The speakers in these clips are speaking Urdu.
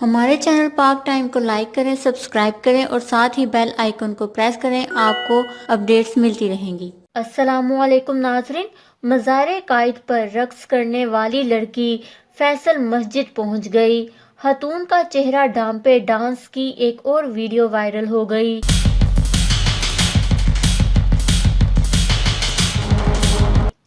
ہمارے چینل پاک ٹائم کو لائک کریں، سبسکرائب کریں اور ساتھ ہی بیل آئیکن کو پریس کریں، آپ کو اپڈیٹس ملتی رہیں گی۔ السلام علیکم ناظرین، مزار قائد پر رقص کرنے والی لڑکی فیصل مسجد پہنچ گئی۔ خاتون کا چہرہ ڈھانپے ڈانس کی ایک اور ویڈیو وائرل ہو گئی۔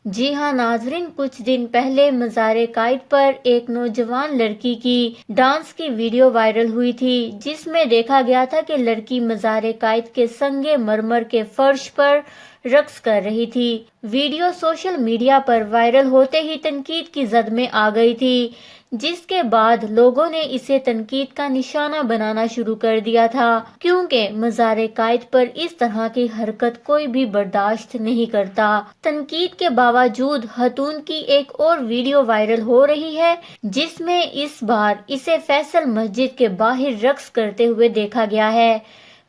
جی ہاں ناظرین، کچھ دن پہلے مزار قائد پر ایک نوجوان لڑکی کی ڈانس کی ویڈیو وائرل ہوئی تھی، جس میں دیکھا گیا تھا کہ لڑکی مزار قائد کے سنگ مرمر کے فرش پر رقص کر رہی تھی۔ ویڈیو سوشل میڈیا پر وائرل ہوتے ہی تنقید کی زد میں آ گئی تھی، جس کے بعد لوگوں نے اسے تنقید کا نشانہ بنانا شروع کر دیا تھا، کیونکہ مزار قائد پر اس طرح کی حرکت کوئی بھی برداشت نہیں کرتا۔ تنقید کے باوجود خاتون کی ایک اور ویڈیو وائرل ہو رہی ہے، جس میں اس بار اسے فیصل مسجد کے باہر رقص کرتے ہوئے دیکھا گیا ہے۔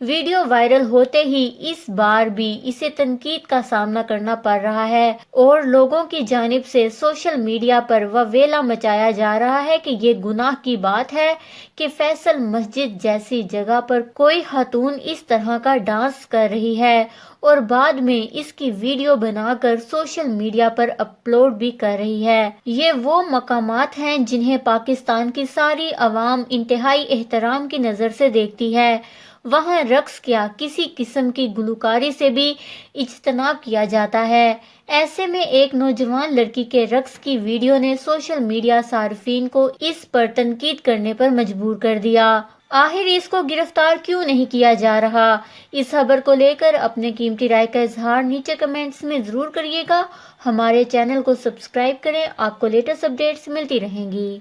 ویڈیو وائرل ہوتے ہی اس بار بھی اسے تنقید کا سامنا کرنا پڑ رہا ہے اور لوگوں کی جانب سے سوشل میڈیا پر وویلا مچایا جا رہا ہے کہ یہ گناہ کی بات ہے کہ فیصل مسجد جیسی جگہ پر کوئی خاتون اس طرح کا ڈانس کر رہی ہے اور بعد میں اس کی ویڈیو بنا کر سوشل میڈیا پر اپلوڈ بھی کر رہی ہے۔ یہ وہ مقامات ہیں جنہیں پاکستان کی ساری عوام انتہائی احترام کی نظر سے دیکھتی ہے۔ وہاں رقص کیا کسی قسم کی گلوکاری سے بھی اجتناب کیا جاتا ہے۔ ایسے میں ایک نوجوان لڑکی کے رقص کی ویڈیو نے سوشل میڈیا صارفین کو اس پر تنقید کرنے پر مجبور کر دیا۔ آخر اس کو گرفتار کیوں نہیں کیا جا رہا؟ اس خبر کو لے کر اپنے قیمتی رائے کا اظہار نیچے کمنٹس میں ضرور کریے گا۔ ہمارے چینل کو سبسکرائب کریں، آپ کو لیٹسٹ اپڈیٹس ملتی رہیں گی۔